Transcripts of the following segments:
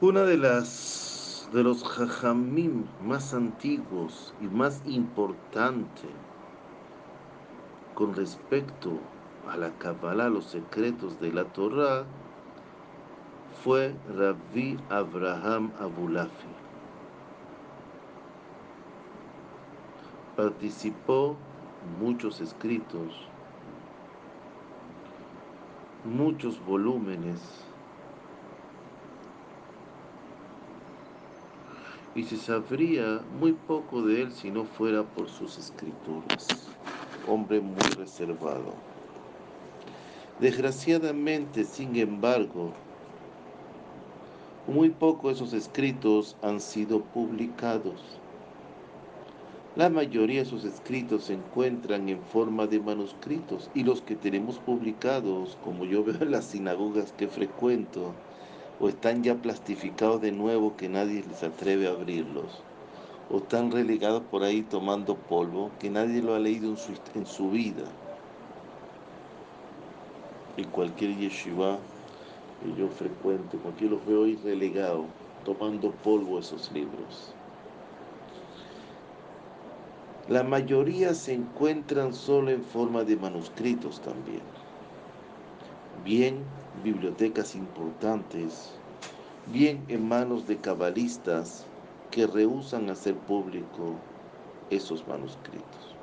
Una de los jajamim más antiguos y más importante con respecto a la Kabbalah, los secretos de la Torah, fue Rabbi Abraham Abulafi. Participó en muchos escritos, muchos volúmenes, y se sabría muy poco de él si no fuera por sus escrituras. Hombre muy reservado. Desgraciadamente, sin embargo, muy pocos de esos escritos han sido publicados. La mayoría de sus escritos se encuentran en forma de manuscritos y los que tenemos publicados, como yo veo en las sinagogas que frecuento, o están ya plastificados de nuevo que nadie les atreve a abrirlos, o están relegados por ahí tomando polvo que nadie lo ha leído en su vida. En cualquier yeshiva que yo frecuento, cualquier los veo ahí relegados, tomando polvo esos libros. La mayoría se encuentran solo en forma de manuscritos también. Bien bibliotecas importantes, bien en manos de cabalistas que rehúsan hacer público esos manuscritos.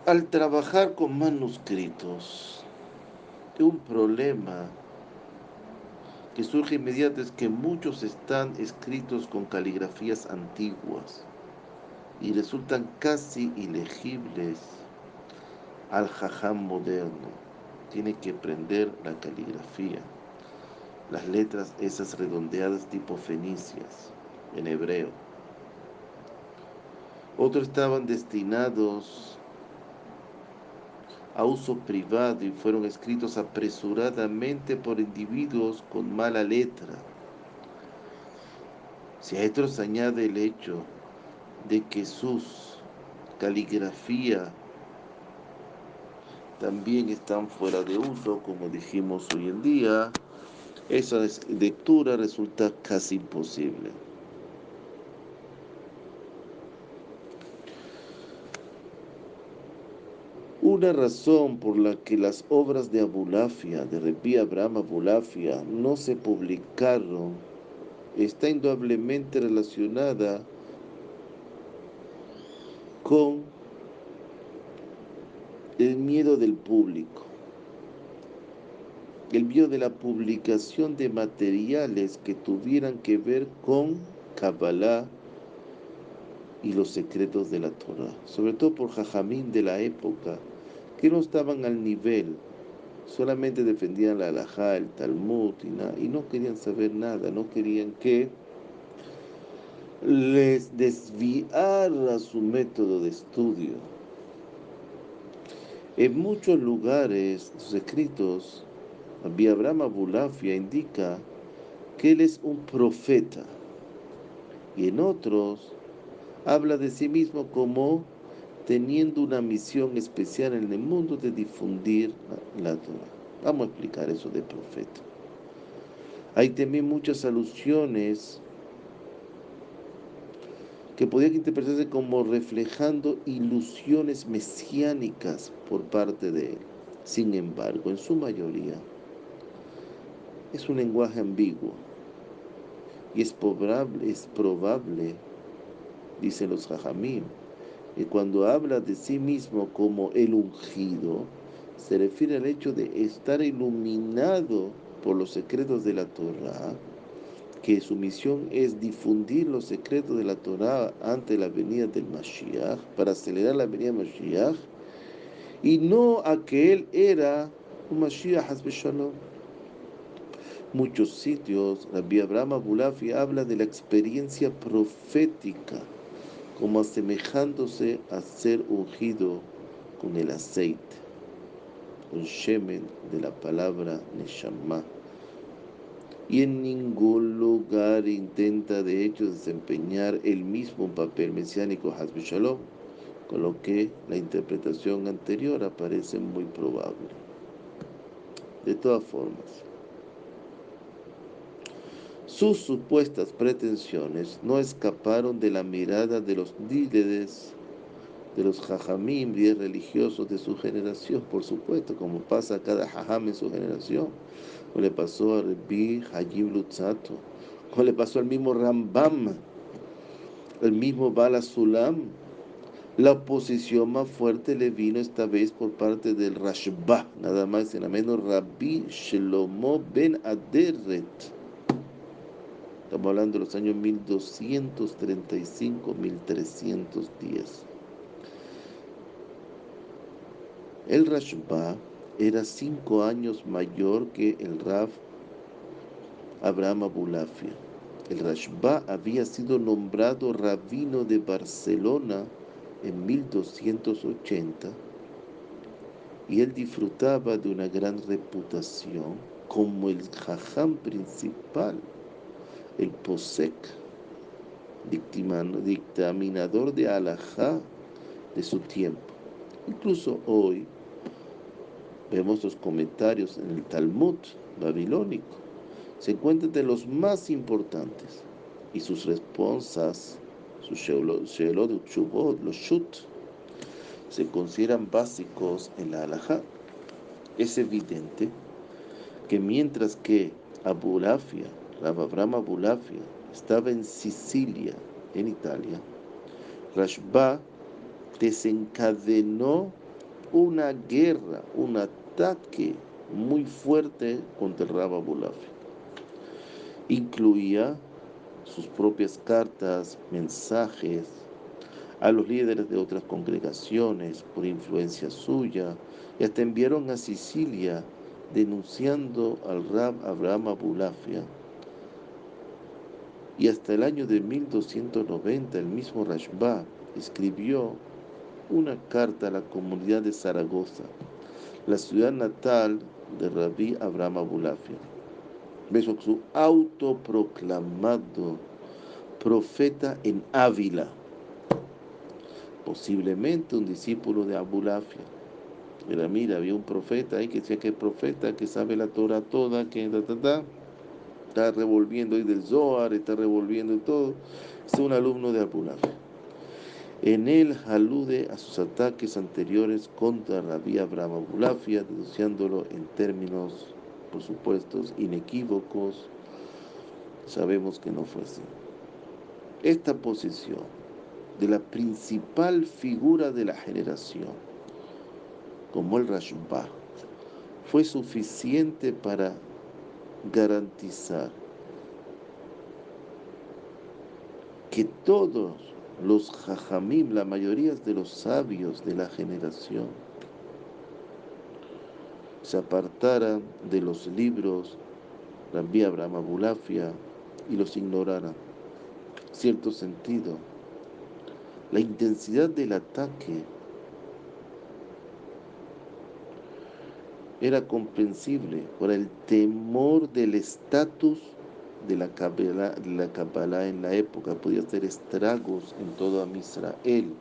Al trabajar con manuscritos, un problema que surge inmediato es que muchos están escritos con caligrafías antiguas y resultan casi ilegibles al jajam moderno. Tiene que aprender la caligrafía, las letras esas redondeadas tipo fenicias en hebreo. Otros estaban destinados a uso privado y fueron escritos apresuradamente por individuos con mala letra. Si a esto se añade el hecho de que sus caligrafía también están fuera de uso, como dijimos hoy en día, esa lectura resulta casi imposible. Una razón por la que las obras de Abulafia, de Rabbi Abraham Abulafia, no se publicaron está indudablemente relacionada con el miedo del público, el miedo de la publicación de materiales que tuvieran que ver con Kabbalah y los secretos de la Torah, sobre todo por Jajamín de la época, que no estaban al nivel, solamente defendían la halajá, el Talmud y no querían saber nada, no querían que les desviara su método de estudio. En muchos lugares, sus escritos, Rabbi Abraham Abulafia indica que él es un profeta y en otros habla de sí mismo como teniendo una misión especial en el mundo de difundir la Torah. Vamos a explicar eso de profeta. Hay también muchas alusiones que podían interpretarse como reflejando ilusiones mesiánicas por parte de él. Sin embargo, en su mayoría, es un lenguaje ambiguo y es probable, dicen los jajamim, que cuando habla de sí mismo como el ungido, se refiere al hecho de estar iluminado por los secretos de la Torah, que su misión es difundir los secretos de la Torah ante la venida del Mashiach, para acelerar la venida del Mashiach, y no a que él era un Mashiach Hasbe Shalom. Muchos sitios, Rabbi Abraham Abulafi habla de la experiencia profética como asemejándose a ser ungido con el aceite, con shemen de la palabra Neshama. Y en ningún lugar intenta de hecho desempeñar el mismo papel mesiánico Hasbe Shalom, con lo que la interpretación anterior aparece muy probable. De todas formas, sus supuestas pretensiones no escaparon de la mirada de los líderes, de los jajamim, líderes religiosos de su generación, por supuesto, como pasa a cada jajam en su generación, como le pasó a Rabbi Hayim Lutzato, como le pasó al mismo Rambam, el mismo Bala Sulam. La oposición más fuerte le vino esta vez por parte del Rashba, nada más y nada menos Rabbi Shlomo ben Aderet. Estamos hablando de los años 1235-1310. El Rashba era 5 años mayor que el Rav Abraham Abulafia. El Rashba había sido nombrado rabino de Barcelona en 1280 y él disfrutaba de una gran reputación como el jajam principal, el posek, dictaminador de alajá de su tiempo. Incluso hoy vemos los comentarios en el Talmud babilónico. Se encuentran de los más importantes y sus responsas, sus sheelot utshuvot, los shut, se consideran básicos en la halajá. Es evidente que mientras que Abulafia, Rav Abraham Abulafia, estaba en Sicilia, en Italia, Rashba desencadenó una guerra, un ataque muy fuerte contra el Rav Abulafia. Incluía sus propias cartas, mensajes a los líderes de otras congregaciones por influencia suya, y hasta enviaron a Sicilia denunciando al Rav Abraham Abulafia. Y hasta el año de 1290 el mismo Rashba escribió una carta a la comunidad de Zaragoza, la ciudad natal de Rabbi Abraham Abulafia, su autoproclamado profeta en Ávila, posiblemente un discípulo de Abulafia. Mira, había un profeta ahí que decía que es profeta, que sabe la Torah toda, que está revolviendo ahí del Zohar, está revolviendo todo. Es un alumno de Abulafia. En él alude a sus ataques anteriores contra Rabbi Abraham Abulafia, denunciándolo en términos, por supuesto, inequívocos. Sabemos que no fue así. Esta posición de la principal figura de la generación, como el Rashba, fue suficiente para garantizar que todos los jajamim, la mayoría de los sabios de la generación, se apartaran de los libros Rabbi Abraham Abulafia y los ignoraran. En cierto sentido, la intensidad del ataque era comprensible por el temor del estatus de la Kabbalah en la época. Podía hacer estragos en todo Am Israel,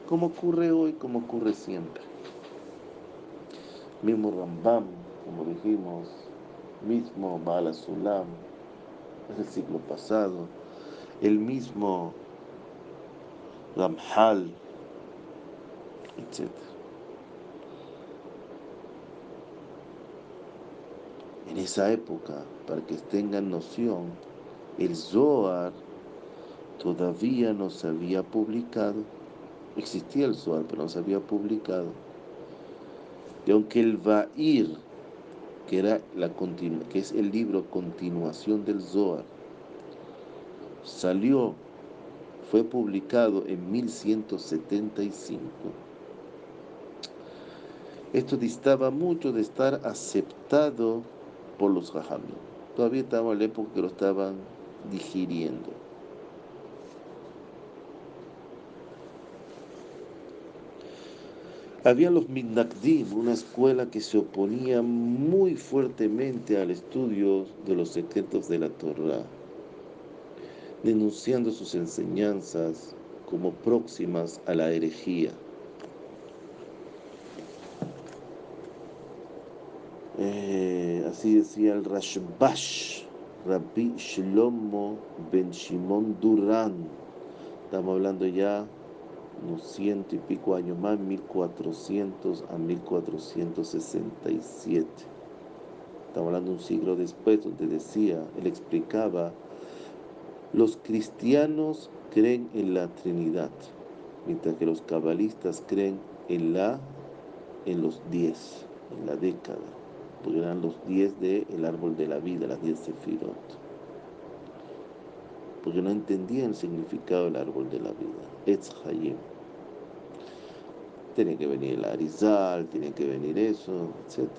como ocurre hoy, como ocurre siempre. Mismo Rambam, como dijimos, mismo Baal Sulam, es el siglo pasado, el mismo Ramjal, etc. En esa época, para que tengan noción, el Zohar todavía no se había publicado. Existía el Zohar, pero no se había publicado. Y aunque el Va'ir, que es el libro continuación del Zohar, fue publicado en 1175, esto distaba mucho de estar aceptado por los jajamim. Todavía estaba en la época que lo estaban digiriendo. Había los Mitnagdim, una escuela que se oponía muy fuertemente al estudio de los secretos de la Torá, denunciando sus enseñanzas como próximas a la herejía. Así decía el Rashbash, Rabbi Shlomo ben Shimon Durán. Estamos hablando ya unos 100 y pico años más, 1400 a 1467. Estamos hablando un siglo después, donde decía, él explicaba, los cristianos creen en la Trinidad, mientras que los cabalistas creen en los 10, en la década, porque eran los 10 del árbol de la vida, las 10 sefirot, porque no entendían el significado del árbol de la vida, Etz Hayim. Tiene que venir el Arizal, tiene que venir eso, etc.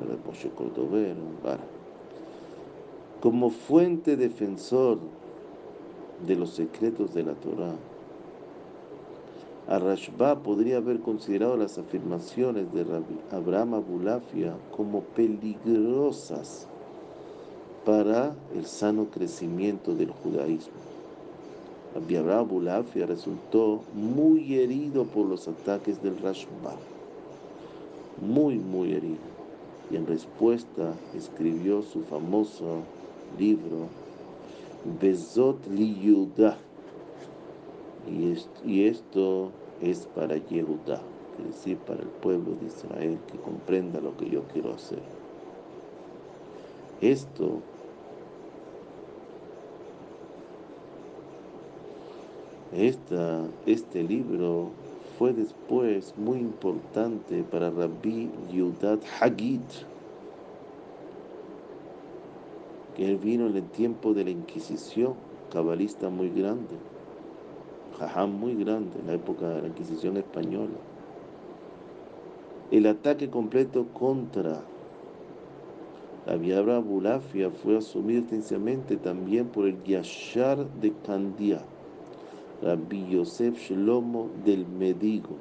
El Moshe Cordovero, para. Como fuente defensor de los secretos de la Torá, Ar-Rashba podría haber considerado las afirmaciones de Rabbi Abraham Abulafia como peligrosas para el sano crecimiento del judaísmo. Rabbi Abraham Abulafia resultó muy herido por los ataques del Rashba, muy herido, y en respuesta escribió su famoso libro Bezot li Yehuda, y esto es para Yehuda, es decir, para el pueblo de Israel, que comprenda lo que yo quiero hacer. Este libro fue después muy importante para Rabbi Yehudat Hagid, que él vino en el tiempo de la Inquisición, cabalista muy grande, jajam muy grande, en la época de la Inquisición española. El ataque completo contra la Abraham Abulafia fue asumido extensamente también por el Yashar de Candia, Rabbi Yosef Shlomo del Medigo,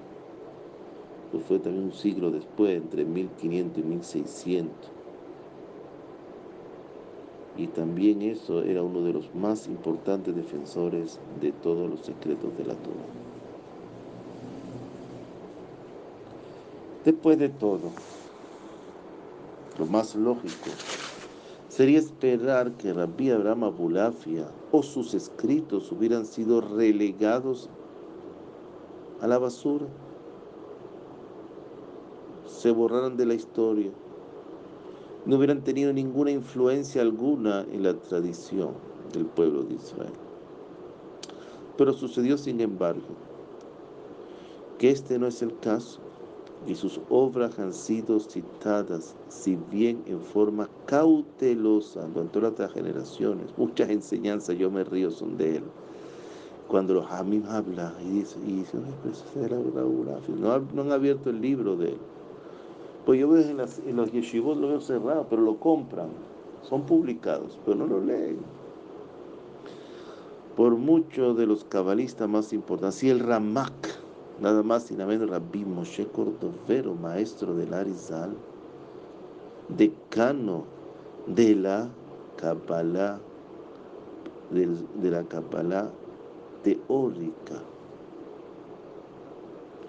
que fue también un siglo después, entre 1500 y 1600. Y también eso era uno de los más importantes defensores de todos los secretos de la Torá. Después de todo, lo más lógico sería esperar que Rabbi Abraham Abulafia o sus escritos hubieran sido relegados a la basura, se borraran de la historia, no hubieran tenido ninguna influencia alguna en la tradición del pueblo de Israel. Pero sucedió, sin embargo, que este no es el caso, y sus obras han sido citadas, si bien en forma cautelosa, durante las generaciones. Muchas enseñanzas, yo me río, son de él. Cuando los Hamim hablan y dicen, no han abierto el libro de él. Pues yo veo en los yeshivot, lo veo cerrado, pero lo compran. Son publicados, pero no lo leen. Por muchos de los cabalistas más importantes, y el Ramak, nada más y nada menos, Rabbi Moshe Cordovero, maestro del Arizal, decano de la Kabbalah, de la Kabbalah teórica,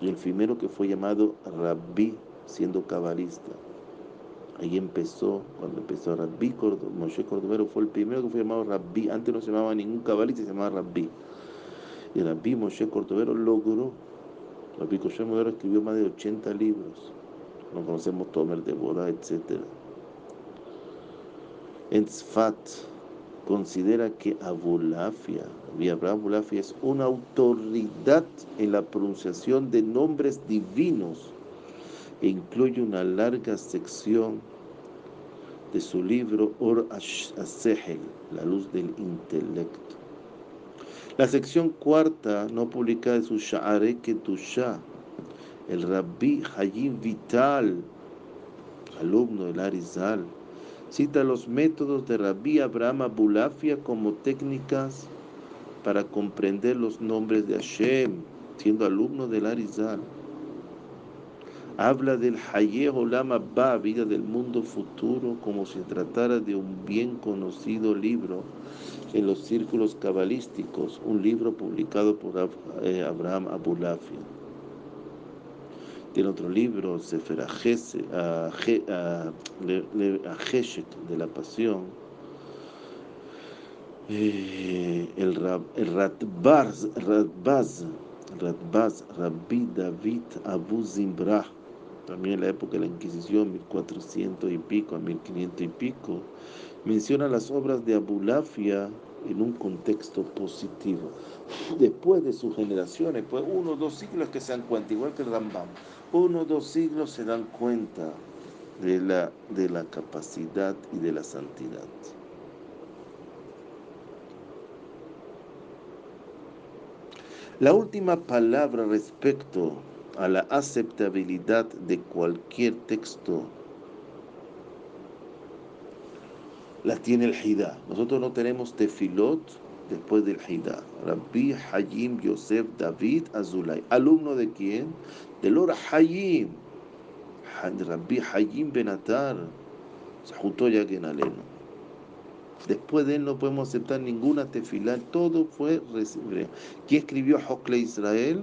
y el primero que fue llamado Rabbi, siendo cabalista. Ahí empezó, cuando empezó Rabbi Moshe Cordovero fue el primero que fue llamado Rabbi. Antes no se llamaba ningún cabalista, se llamaba Rabbi. Y Rabbi Moshe Cordovero logró. Rabbi Moshe Cordovero escribió más de 80 libros. No conocemos Tomer de Borah, etc. En Tzfat considera que Abulafia, Rabbi Abraham Abulafia, es una autoridad en la pronunciación de nombres divinos e incluye una larga sección de su libro Or HaSehel, la luz del intelecto. La sección cuarta, no publicada, de su Sha'arei Kedushá, el Rabbi Hayim Vital, alumno del Arizal, cita los métodos de Rabbi Abraham Abulafia como técnicas para comprender los nombres de Hashem, siendo alumno del Arizal. Habla del Hayeh Olam Abba, vida del mundo futuro, como si tratara de un bien conocido libro en los círculos cabalísticos, un libro publicado por Abraham Abulafia. Tiene otro libro, Sefer Heshek, de la Pasión, el Radbaz, Rabbi David Abu Zimbrah, también en la época de la Inquisición, 1400 y pico a 1500 y pico, menciona las obras de Abulafia en un contexto positivo. Después de sus generaciones, pues 1 o 2 siglos que se dan cuenta, igual que el Rambam, 1 o 2 siglos se dan cuenta de la capacidad y de la santidad. La última palabra respecto a la aceptabilidad de cualquier texto la tiene el Hidá. Nosotros no tenemos tefilot después del Hidá. Rabbi Hayim Yosef David Azulay. ¿Alumno de quién? Del Or Hayim. Rabbi Hayim Benatar. Sahuto Yagen Aleno. Después de él no podemos aceptar ninguna tefilá. Todo fue recibido. ¿Quién escribió Hokle Israel?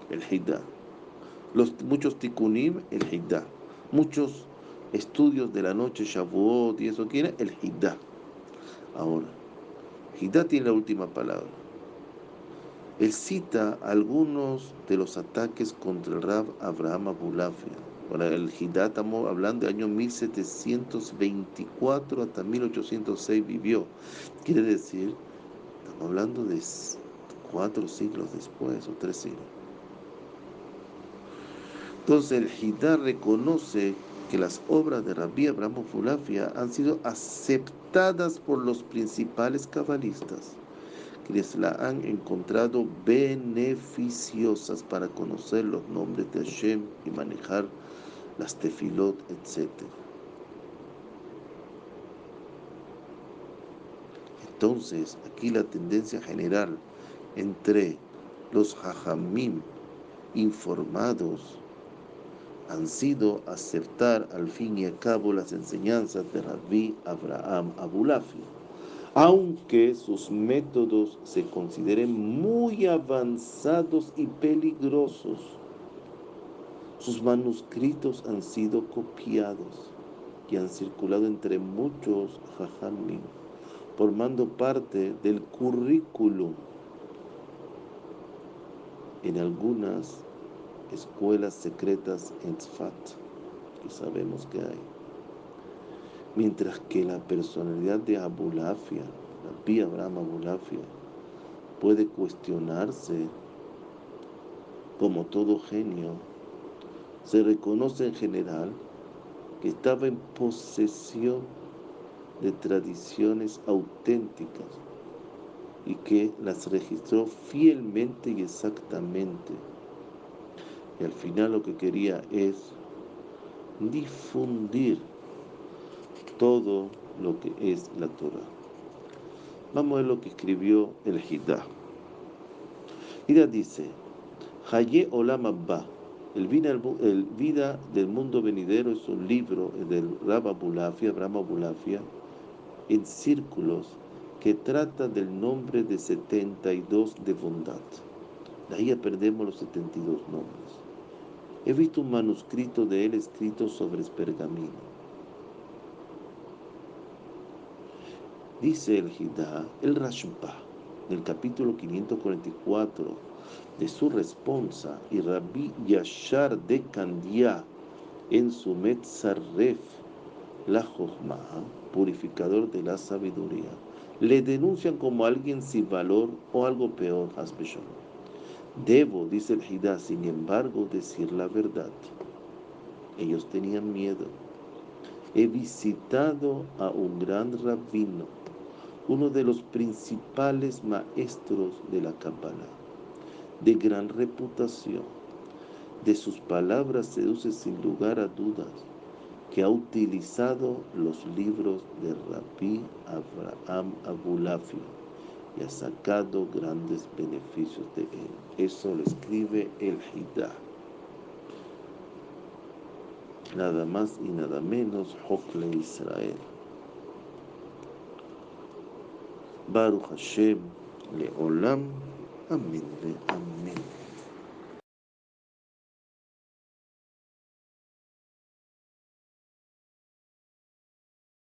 El Hidá. Muchos tikkunim, el Hidá. Muchos estudios de la noche, Shavuot y eso, ¿quién es? El Hidá. Ahora, Hidá tiene la última palabra. Él cita algunos de los ataques contra el Rab Abraham Abulafia. Ahora, el Hidá, estamos hablando de año 1724 hasta 1806 vivió. Quiere decir, estamos hablando de 4 siglos después o 3 siglos. Entonces el Hidá reconoce que las obras de Rabbi Abraham Abulafia han sido aceptadas por los principales cabalistas, quienes la han encontrado beneficiosas para conocer los nombres de Hashem y manejar las tefilot, etc. Entonces, aquí la tendencia general entre los hajamim informados han sido aceptar al fin y al cabo las enseñanzas de Rabbi Abraham Abulafia, aunque sus métodos se consideren muy avanzados y peligrosos. Sus manuscritos han sido copiados y han circulado entre muchos jajamim, formando parte del currículum en algunas escuelas secretas en Tzfat, que sabemos que hay. Mientras que la personalidad de Abulafia, Rabbi Abraham Abulafia, puede cuestionarse como todo genio, se reconoce en general que estaba en posesión de tradiciones auténticas y que las registró fielmente y exactamente. Y al final lo que quería es difundir todo lo que es la Torah. Vamos a ver lo que escribió el Hidá. Hidá dice, Hayeh Olam Abba, el vida del mundo venidero, es un libro del Rab Abulafia, Abraham Abulafia, en círculos, que trata del nombre de 72 de bondad. De ahí ya perdemos los 72 nombres. He visto un manuscrito de él escrito sobre pergamino. Dice el Hidá, el Rashba, en el capítulo 544 de su responsa, y Rabbi Yashar de Candia en su Metzarref, la Jochma, purificador de la sabiduría, le denuncian como alguien sin valor o algo peor, Hasbeshon. Debo, dice el Hidá, sin embargo, decir la verdad. Ellos tenían miedo. He visitado a un gran rabino, uno de los principales maestros de la Kabbalah, de gran reputación. De sus palabras se deduce sin lugar a dudas que ha utilizado los libros de Rabbi Abraham Abulafia y ha sacado grandes beneficios de él. Eso lo escribe el Hidá. nada más y nada menos, Hokle Israel. Baruch Hashem, Leolam, amén, amén.